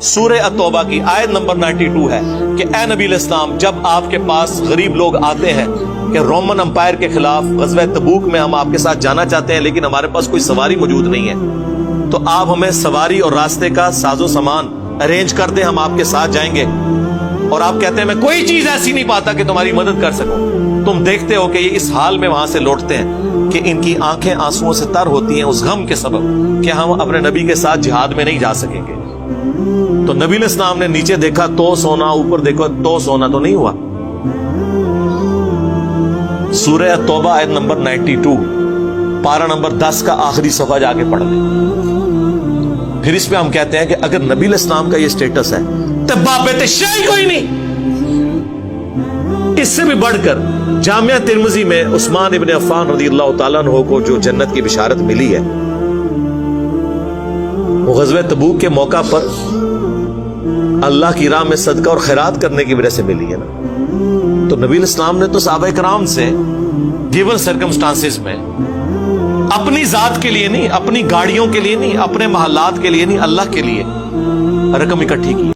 سورہ التوبہ کی آیت نمبر 92 ہے کہ اے نبی الاسلام، جب آپ کے پاس غریب لوگ آتے ہیں کہ رومن امپائر کے خلاف غزوہ تبوک میں ہم آپ کے ساتھ جانا چاہتے ہیں لیکن ہمارے پاس کوئی سواری موجود نہیں ہے، تو آپ ہمیں سواری اور راستے کا ساز و سامان ارینج کر دیں، ہم آپ کے ساتھ جائیں گے۔ اور آپ کہتے ہیں میں کوئی چیز ایسی نہیں پاتا کہ تمہاری مدد کر سکوں۔ تم دیکھتے ہو کہ یہ اس حال میں وہاں سے لوٹتے ہیں کہ ان کی آنکھیں آنسوؤں سے تر ہوتی ہیں اس غم کے سبب کہ ہم اپنے نبی کے ساتھ جہاد میں نہیں جا سکیں گے۔ تو نبی علیہ السلام نے نیچے دیکھا تو سونا، اوپر دیکھو تو سونا، تو نہیں ہوا۔ سورہ توبہ آیت نمبر 92 پارہ نمبر 10 کا آخری صفحہ جا کے پڑھ لیں۔ پھر اس پہ ہم کہتے ہیں کہ اگر نبی علیہ السلام کا یہ سٹیٹس ہے تو بابت شیء کوئی نہیں۔ اس سے بھی بڑھ کر جامعہ ترمذی میں عثمان ابن عفان رضی اللہ تعالیٰ عنہ کو جو جنت کی بشارت ملی ہے وہ غزوہ تبوک کے موقع پر اللہ کی راہ میں صدقہ اور خیرات کرنے کی وجہ سے ملی ہے نا۔ تو نبی علیہ السلام نے تو صحابہ کرام سے گیون سرکمسٹانسز میں اپنی ذات کے لیے نہیں، اپنی گاڑیوں کے لیے نہیں، اپنے محلات کے لیے نہیں، اللہ کے لیے رقم اکٹھی کی۔